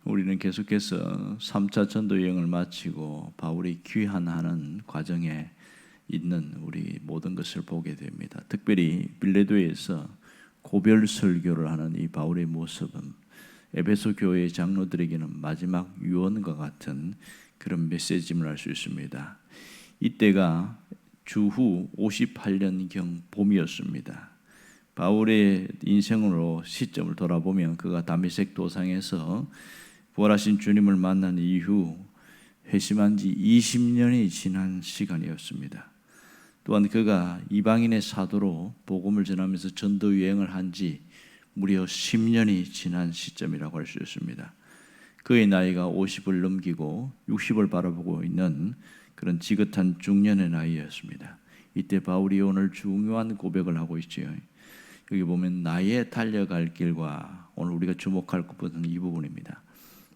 우리는 계속해서 3차 전도 여행을 마치고 바울이 귀환하는 과정에 있는 우리 모든 것을 보게 됩니다. 특별히 빌레도에서 고별 설교를 하는 이 바울의 모습은 에베소 교회 장로들에게는 마지막 유언과 같은 그런 메시지임을 알 수 있습니다. 이때가 주후 58년경 봄이었습니다. 바울의 인생으로 시점을 돌아보면 그가 다메섹 도상에서 부활하신 주님을 만난 이후 회심한 지 20년이 지난 시간이었습니다. 또한 그가 이방인의 사도로 복음을 전하면서 전도 여행을 한 지 무려 10년이 지난 시점이라고 할 수 있습니다. 그의 나이가 50을 넘기고 60을 바라보고 있는 그런 지긋한 중년의 나이였습니다. 이때 바울이 오늘 중요한 고백을 하고 있지요. 여기 보면 나의 달려갈 길과 오늘 우리가 주목할 것은 이 부분입니다.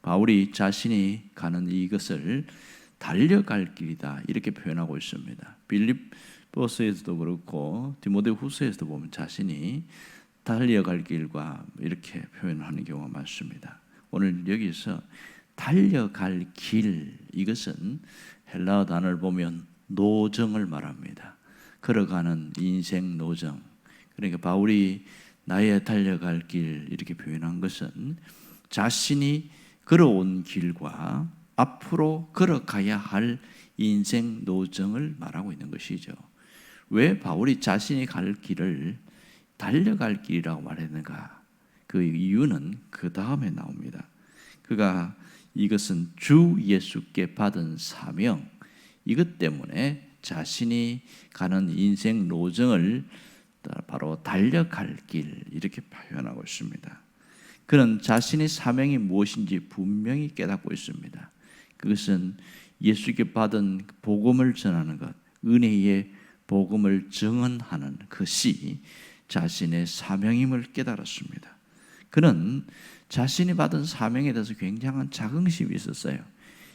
바울이 자신이 가는 이것을 달려갈 길이다 이렇게 표현하고 있습니다. 빌립보서에서도 그렇고 디모데후서에서도 보면 자신이 달려갈 길과 이렇게 표현하는 경우가 많습니다. 오늘 여기서 달려갈 길, 이것은 헬라어 단어를 보면 노정을 말합니다. 걸어가는 인생 노정. 그러니까 바울이 나의 달려갈 길 이렇게 표현한 것은 자신이 걸어온 길과 앞으로 걸어가야 할 인생 노정을 말하고 있는 것이죠. 왜 바울이 자신이 갈 길을 달려갈 길이라고 말했는가? 그 이유는 그 다음에 나옵니다. 그가 이것은 주 예수께 받은 사명, 이것 때문에 자신이 가는 인생 노정을 바로 달려갈 길 이렇게 표현하고 있습니다. 그는 자신의 사명이 무엇인지 분명히 깨닫고 있습니다. 그것은 예수께 받은 복음을 전하는 것, 은혜의 복음을 증언하는 것이 자신의 사명임을 깨달았습니다. 그는 자신이 받은 사명에 대해서 굉장한 자긍심이 있었어요.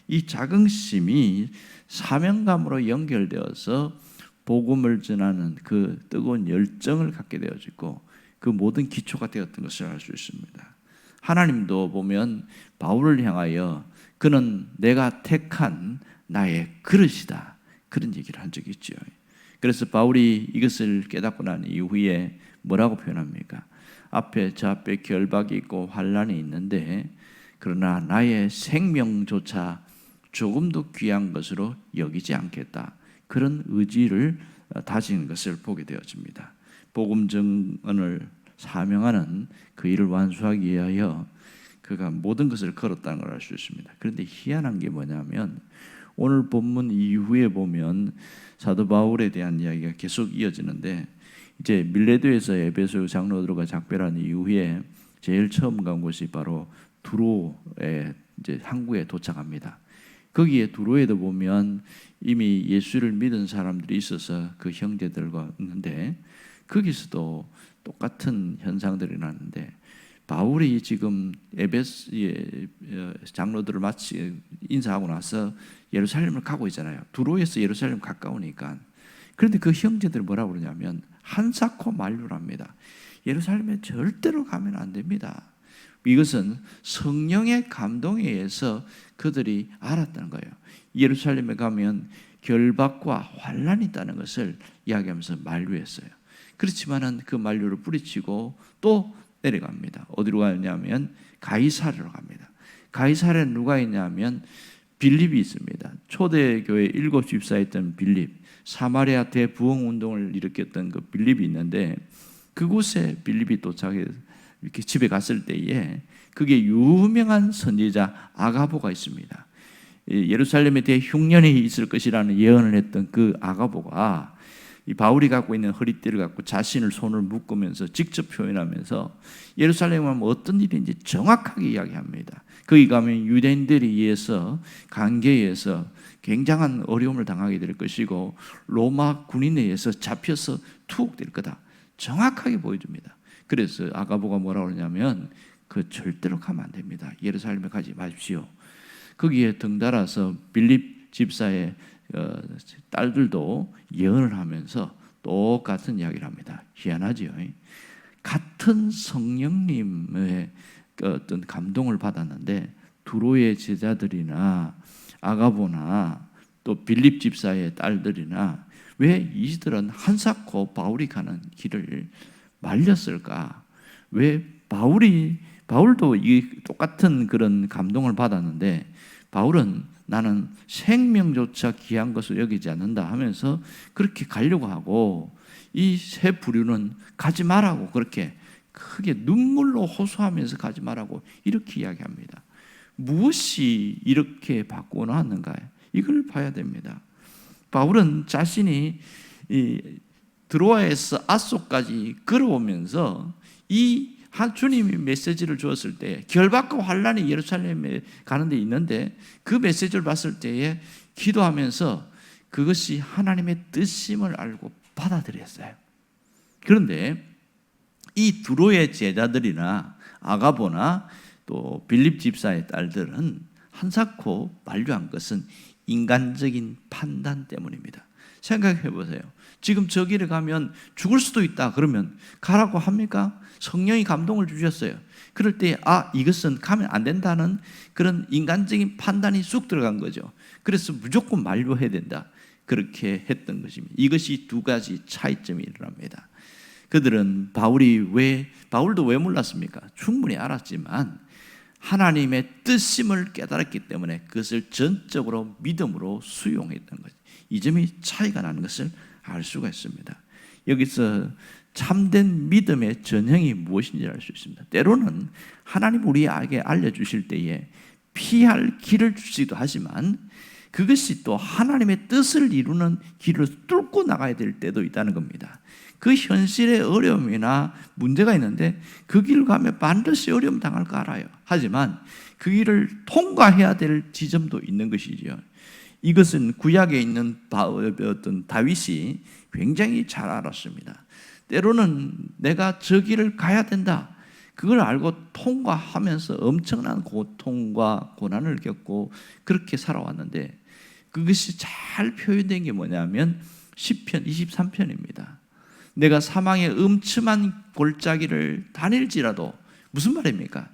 이 자긍심이 사명감으로 연결되어서 복음을 전하는 그 뜨거운 열정을 갖게 되어지고 그 모든 기초가 되었던 것을 알 수 있습니다. 하나님도 보면 바울을 향하여 그는 내가 택한 나의 그릇이다 그런 얘기를 한 적이 있죠. 그래서 바울이 이것을 깨닫고 난 이후에 뭐라고 표현합니까? 저 앞에 결박이 있고 환란이 있는데 그러나 나의 생명조차 조금도 귀한 것으로 여기지 않겠다. 그런 의지를 다진 것을 보게 되어집니다. 복음 증언을 사명하는 그 일을 완수하기 위하여 그가 모든 것을 걸었다는 걸 알 수 있습니다. 그런데 희한한 게 뭐냐면 오늘 본문 이후에 보면 사도 바울에 대한 이야기가 계속 이어지는데 이제 밀레도에서 에베소 장로들과 작별한 이후에 제일 처음 간 곳이 바로 두로에 이제 항구에 도착합니다. 거기에 두로에도 보면 이미 예수를 믿은 사람들이 있어서 그 형제들과 있는데 거기서도 똑같은 현상들이 나는데 바울이 지금 에베소의 장로들을 마치 인사하고 나서 예루살렘을 가고 있잖아요. 두로에서 예루살렘 가까우니까. 그런데 그 형제들이 뭐라고 그러냐면 한사코 만류랍니다. 예루살렘에 절대로 가면 안 됩니다. 이것은 성령의 감동에 의해서 그들이 알았다는 거예요. 예루살렘에 가면 결박과 환란이 있다는 것을 이야기하면서 만류했어요. 그렇지만은 그 만류를 뿌리치고 또 내려갑니다. 어디로 가냐면 가이사르로 갑니다. 가이사르에 누가 있냐면 빌립이 있습니다. 초대교회 7 집사였던 빌립, 사마리아 대부흥 운동을 일으켰던 그 빌립이 있는데 그곳에 빌립이 도착해서 이렇게 집에 갔을 때에 그게 유명한 선지자 아가보가 있습니다. 예루살렘에 대해 흉년이 있을 것이라는 예언을 했던 그 아가보가 이 바울이 갖고 있는 허리띠를 갖고 자신을 손을 묶으면서 직접 표현하면서 예루살렘에 가면 어떤 일인지 정확하게 이야기합니다. 거기 가면 유대인들에 의해서 관계에서 굉장한 어려움을 당하게 될 것이고 로마 군인에 의해서 잡혀서 투옥될 거다. 정확하게 보여줍니다. 그래서 아가보가 뭐라고 그러냐면 그 절대로 가면 안 됩니다. 예루살렘에 가지 마십시오. 거기에 덩달아서 빌립 집사의 딸들도 예언을 하면서 똑같은 이야기를 합니다. 희한하죠. 같은 성령님의 어떤 감동을 받았는데 두로의 제자들이나 아가보나 또 빌립 집사의 딸들이나 왜 이들은 한사코 바울이 가는 길을 말렸을까? 왜 바울도 이 똑같은 그런 감동을 받았는데 바울은 나는 생명조차 귀한 것을 여기지 않는다 하면서 그렇게 가려고 하고 이 세 부류는 가지 말라고 그렇게 크게 눈물로 호소하면서 가지 말라고 이렇게 이야기합니다. 무엇이 이렇게 바꾸어 놨는가? 이걸 봐야 됩니다. 바울은 자신이 드로아에서 아소까지 걸어오면서 이 주님이 메시지를 주었을 때 결박과 환란이 예루살렘에 가는 데 있는데 그 메시지를 봤을 때에 기도하면서 그것이 하나님의 뜻임을 알고 받아들였어요. 그런데 이 두로의 제자들이나 아가보나 또 빌립 집사의 딸들은 한사코 만류한 것은 인간적인 판단 때문입니다. 생각해 보세요. 지금 저 길에 가면 죽을 수도 있다 그러면 가라고 합니까? 성령이 감동을 주셨어요. 그럴 때 이것은 가면 안 된다는 그런 인간적인 판단이 쑥 들어간 거죠. 그래서 무조건 만류해야 된다 그렇게 했던 것입니다. 이것이 두 가지 차이점이 일어납니다. 그들은 바울도 왜 몰랐습니까? 충분히 알았지만 하나님의 뜻임을 깨달았기 때문에 그것을 전적으로 믿음으로 수용했던 거죠. 이 점이 차이가 나는 것을 알 수가 있습니다. 여기서 참된 믿음의 전형이 무엇인지 알 수 있습니다. 때로는 하나님 우리에게 알려주실 때에 피할 길을 주시기도 하지만 그것이 또 하나님의 뜻을 이루는 길을 뚫고 나가야 될 때도 있다는 겁니다. 그 현실의 어려움이나 문제가 있는데 그 길을 가면 반드시 어려움 당할 거 알아요. 하지만 그 길을 통과해야 될 지점도 있는 것이지요. 이것은 구약에 있는 어떤 다윗이 굉장히 잘 알았습니다. 때로는 내가 저 길을 가야 된다. 그걸 알고 통과하면서 엄청난 고통과 고난을 겪고 그렇게 살아왔는데 그것이 잘 표현된 게 뭐냐면 시편 23편입니다. 내가 사망의 음침한 골짜기를 다닐지라도 무슨 말입니까?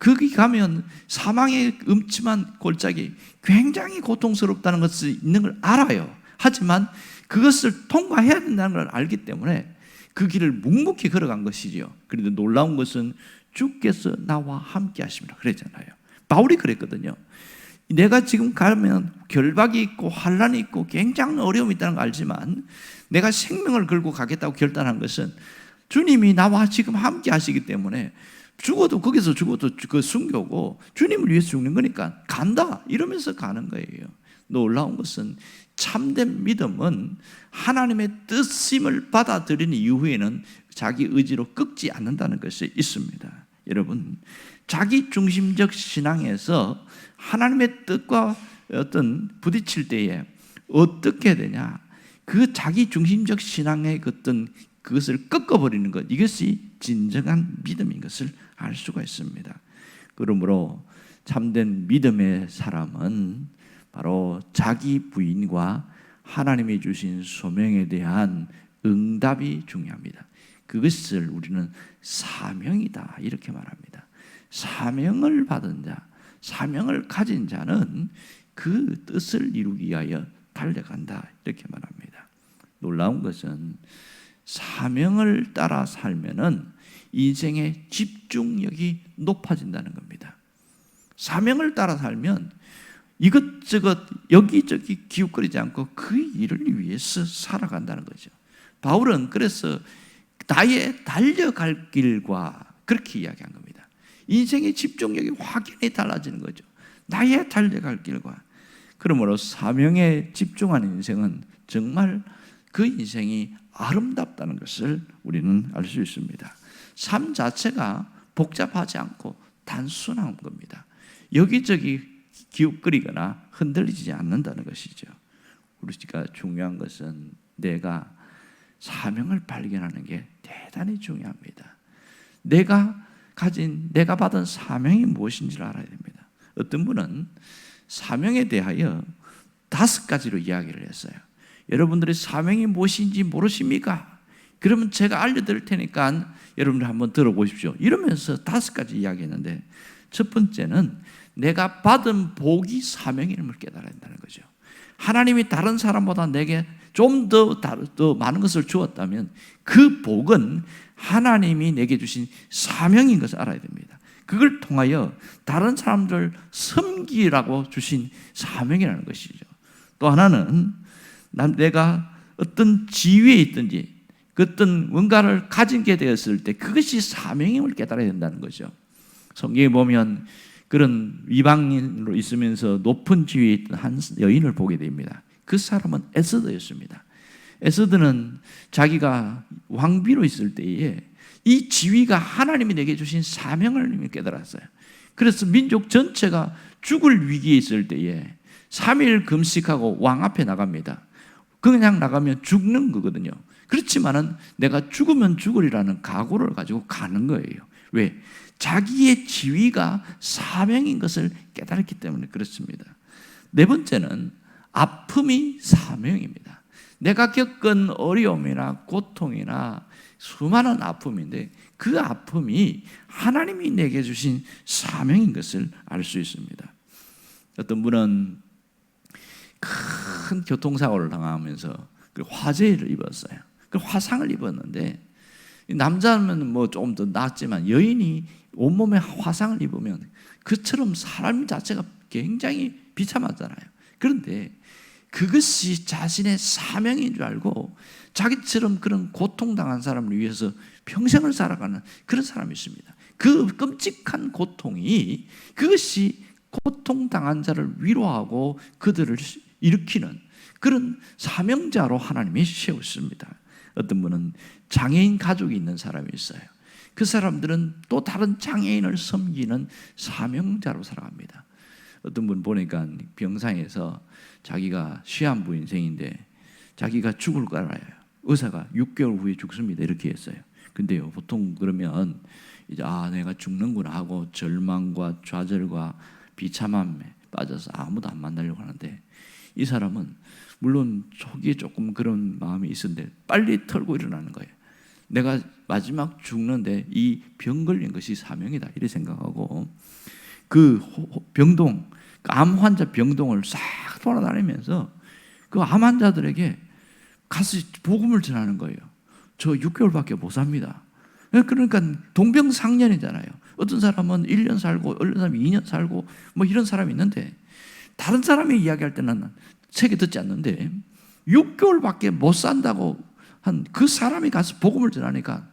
거기 가면 사망의 음침한 골짜기 굉장히 고통스럽다는 것이 있는 걸 알아요. 하지만 그것을 통과해야 된다는 걸 알기 때문에 그 길을 묵묵히 걸어간 것이지요. 그런데 놀라운 것은 주께서 나와 함께 하십니다 그랬잖아요. 바울이 그랬거든요. 내가 지금 가면 결박이 있고 환란이 있고 굉장히 어려움이 있다는 걸 알지만 내가 생명을 걸고 가겠다고 결단한 것은 주님이 나와 지금 함께 하시기 때문에 거기서 죽어도 그 순교고 주님을 위해서 죽는 거니까 간다 이러면서 가는 거예요. 놀라운 것은 참된 믿음은 하나님의 뜻임을 받아들인 이후에는 자기 의지로 꺾지 않는다는 것이 있습니다. 여러분, 자기 중심적 신앙에서 하나님의 뜻과 부딪힐 때에 어떻게 되냐? 그 자기 중심적 신앙의 그것을 꺾어버리는 것, 이것이 진정한 믿음인 것을 알 수가 있습니다. 그러므로 참된 믿음의 사람은 바로 자기 부인과 하나님이 주신 소명에 대한 응답이 중요합니다. 그것을 우리는 사명이다 이렇게 말합니다. 사명을 받은 자, 사명을 가진 자는 그 뜻을 이루기 위하여 달려간다 이렇게 말합니다. 놀라운 것은 사명을 따라 살면은 인생의 집중력이 높아진다는 겁니다. 사명을 따라 살면 이것저것 여기저기 기웃거리지 않고 그 일을 위해서 살아간다는 거죠. 바울은 그래서 나의 달려갈 길과 그렇게 이야기한 겁니다. 인생의 집중력이 확연히 달라지는 거죠. 나의 달려갈 길과. 그러므로 사명에 집중하는 인생은 정말 그 인생이 아름답다는 것을 우리는 알 수 있습니다. 삶 자체가 복잡하지 않고 단순한 겁니다. 여기저기 기웃거리거나 흔들리지 않는다는 것이죠. 우리가 중요한 것은 내가 사명을 발견하는 게 대단히 중요합니다. 내가 받은 사명이 무엇인지를 알아야 됩니다. 어떤 분은 사명에 대하여 5가지로 이야기를 했어요. 여러분들이 사명이 무엇인지 모르십니까? 그러면 제가 알려드릴 테니까 여러분들 한번 들어보십시오. 이러면서 5가지 이야기했는데 첫 번째는 내가 받은 복이 사명임을 깨달아야 된다는 거죠. 하나님이 다른 사람보다 내게 좀 더 많은 것을 주었다면 그 복은 하나님이 내게 주신 사명인 것을 알아야 됩니다. 그걸 통하여 다른 사람들을 섬기라고 주신 사명이라는 것이죠. 또 하나는 내가 어떤 지위에 있든지 어떤 뭔가를 가지게 되었을 때 그것이 사명임을 깨달아야 된다는 거죠. 성경에 보면 그런 이방인으로 있으면서 높은 지위에 있던 한 여인을 보게 됩니다. 그 사람은 에스더였습니다. 에스더는 자기가 왕비로 있을 때에 이 지위가 하나님이 내게 주신 사명을 깨달았어요. 그래서 민족 전체가 죽을 위기에 있을 때에 3일 금식하고 왕 앞에 나갑니다. 그냥 나가면 죽는 거거든요. 그렇지만은 내가 죽으면 죽으리라는 각오를 가지고 가는 거예요. 왜? 자기의 지위가 사명인 것을 깨달았기 때문에 그렇습니다. 네 번째는 아픔이 사명입니다. 내가 겪은 어려움이나 고통이나 수많은 아픔인데 그 아픔이 하나님이 내게 주신 사명인 것을 알 수 있습니다. 어떤 분은 큰 교통사고를 당하면서 화재를 입었어요. 그 화상을 입었는데 남자는 뭐 조금 더 낫지만 여인이 온몸에 화상을 입으면 그처럼 사람 자체가 굉장히 비참하잖아요. 그런데 그것이 자신의 사명인 줄 알고 자기처럼 그런 고통당한 사람을 위해서 평생을 살아가는 그런 사람이 있습니다. 그 끔찍한 고통이 그것이 고통당한 자를 위로하고 그들을 일으키는 그런 사명자로 하나님이 세우십니다. 어떤 분은 장애인 가족이 있는 사람이 있어요. 그 사람들은 또 다른 장애인을 섬기는 사명자로 살아갑니다. 어떤 분 보니까 병상에서 자기가 시한부 인생인데 자기가 죽을 걸 알아요. 의사가 6개월 후에 죽습니다 이렇게 했어요. 근데요 보통 그러면 이제 내가 죽는구나 하고 절망과 좌절과 비참함에 빠져서 아무도 안 만나려고 하는데 이 사람은 물론 초기에 조금 그런 마음이 있었는데 빨리 털고 일어나는 거예요. 내가 마지막 죽는데 이 병 걸린 것이 사명이다 이렇게 생각하고 그 병동, 암 환자 병동을 싹 돌아다니면서 그 암 환자들에게 가서 복음을 전하는 거예요. 저 6개월밖에 못 삽니다. 그러니까 동병상련이잖아요. 어떤 사람은 1년 살고 어떤 사람은 2년 살고 뭐 이런 사람이 있는데 다른 사람이 이야기할 때는 책에 듣지 않는데 6개월밖에 못 산다고 한 그 사람이 가서 복음을 전하니까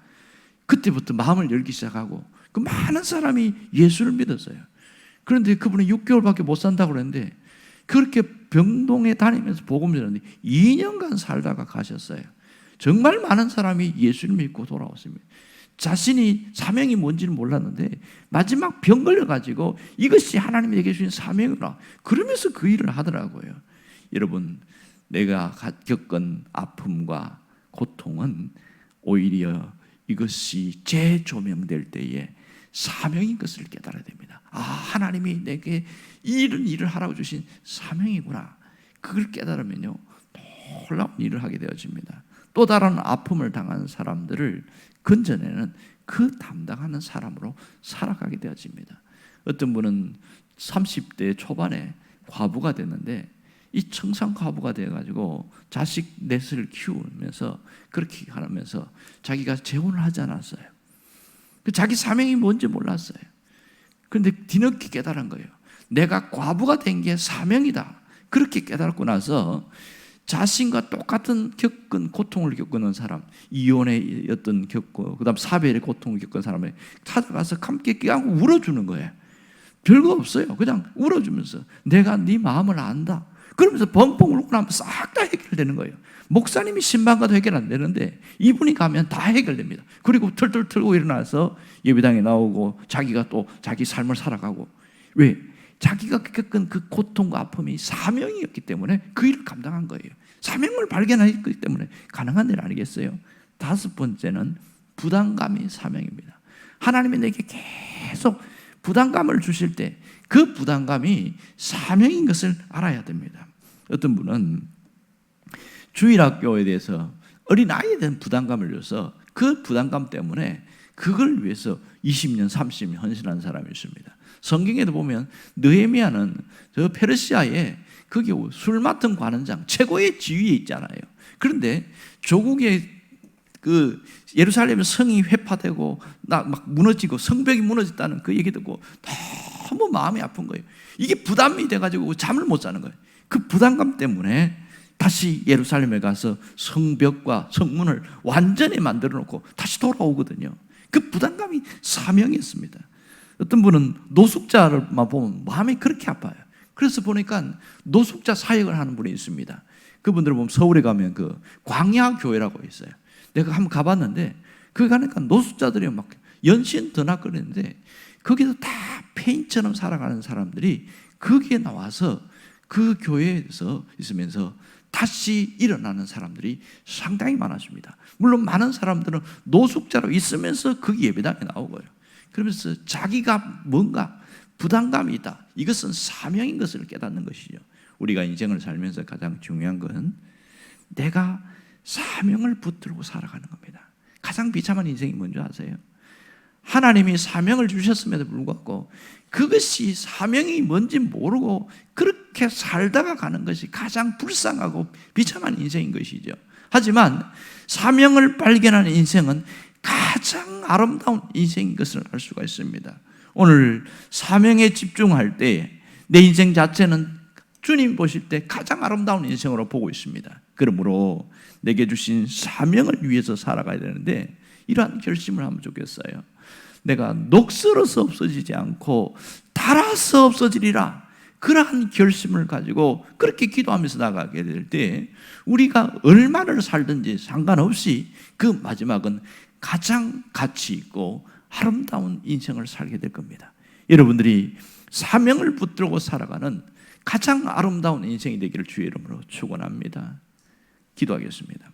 그때부터 마음을 열기 시작하고 그 많은 사람이 예수를 믿었어요. 그런데 그분은 6개월밖에 못 산다고 그랬는데 그렇게 병동에 다니면서 복음을 전하는데 2년간 살다가 가셨어요. 정말 많은 사람이 예수를 믿고 돌아왔습니다. 자신이 사명이 뭔지는 몰랐는데 마지막 병 걸려가지고 이것이 하나님이 내게 주신 사명이구나 그러면서 그 일을 하더라고요. 여러분 내가 겪은 아픔과 고통은 오히려 이것이 재조명될 때에 사명인 것을 깨달아야 됩니다. 하나님이 내게 이런 일을 하라고 주신 사명이구나. 그걸 깨달으면요 놀라운 일을 하게 되어집니다. 또 다른 아픔을 당한 사람들을 건져내는 그 담당하는 사람으로 살아가게 되어집니다. 어떤 분은 30대 초반에 과부가 됐는데 이 청산 과부가 되어가지고 자식 넷을 키우면서 그렇게 하면서 자기가 재혼을 하지 않았어요. 자기 사명이 뭔지 몰랐어요. 그런데 뒤늦게 깨달은 거예요. 내가 과부가 된 게 사명이다. 그렇게 깨달고 나서 자신과 똑같은 겪은 고통을 겪는 사람, 이혼의 어떤 겪고 그다음 사별의 고통을 겪은 사람을 찾아가서 함께 껴안고 울어주는 거예요. 별거 없어요. 그냥 울어주면서 내가 네 마음을 안다. 그러면서 펑펑 울고 나면 싹 다 해결되는 거예요. 목사님이 신방가도 해결 안 되는데 이분이 가면 다 해결됩니다. 그리고 털털 털고 일어나서 예배당에 나오고 자기가 또 자기 삶을 살아가고 왜? 자기가 겪은 그 고통과 아픔이 사명이었기 때문에 그 일을 감당한 거예요. 사명을 발견했기 때문에 가능한 일 아니겠어요? 다섯 번째는 부담감이 사명입니다. 하나님이 내게 계속 부담감을 주실 때 그 부담감이 사명인 것을 알아야 됩니다. 어떤 분은 주일학교에 대해서 어린아이에 대한 부담감을 줘서 그 부담감 때문에 그걸 위해서 20년, 30년 헌신한 사람이 있습니다. 성경에도 보면 느헤미야는 저 페르시아에 거기 술 맡은 관원장 최고의 지위에 있잖아요. 그런데 조국의 그 예루살렘 성이 회파되고 막 무너지고 성벽이 무너졌다는 그 얘기 듣고 너무 마음이 아픈 거예요. 이게 부담이 돼가지고 잠을 못 자는 거예요. 그 부담감 때문에 다시 예루살렘에 가서 성벽과 성문을 완전히 만들어 놓고 다시 돌아오거든요. 그 부담감이 사명이었습니다. 어떤 분은 노숙자를만 보면 마음이 그렇게 아파요. 그래서 보니까 노숙자 사역을 하는 분이 있습니다. 그분들을 보면 서울에 가면 그 광야교회라고 있어요. 내가 한번 가봤는데 거기 가니까 노숙자들이 막 연신 드나거리는데 거기서 다 폐인처럼 살아가는 사람들이 거기에 나와서 그 교회에서 있으면서 다시 일어나는 사람들이 상당히 많아집니다. 물론 많은 사람들은 노숙자로 있으면서 거기 예배당에 나오고요. 그러면서 자기가 뭔가 부담감이 있다. 이것은 사명인 것을 깨닫는 것이죠. 우리가 인생을 살면서 가장 중요한 건 내가 사명을 붙들고 살아가는 겁니다. 가장 비참한 인생이 뭔지 아세요? 하나님이 사명을 주셨음에도 불구하고 그것이 사명이 뭔지 모르고 그렇게 살다가 가는 것이 가장 불쌍하고 비참한 인생인 것이죠. 하지만 사명을 발견하는 인생은 가장 아름다운 인생인 것을 알 수가 있습니다. 오늘 사명에 집중할 때 내 인생 자체는 주님 보실 때 가장 아름다운 인생으로 보고 있습니다. 그러므로 내게 주신 사명을 위해서 살아가야 되는데 이러한 결심을 하면 좋겠어요. 내가 녹슬어서 없어지지 않고 닳아서 없어지리라. 그러한 결심을 가지고 그렇게 기도하면서 나가게 될 때 우리가 얼마를 살든지 상관없이 그 마지막은 가장 가치 있고 아름다운 인생을 살게 될 겁니다. 여러분들이 사명을 붙들고 살아가는 가장 아름다운 인생이 되기를 주의 이름으로 축원합니다. 기도하겠습니다.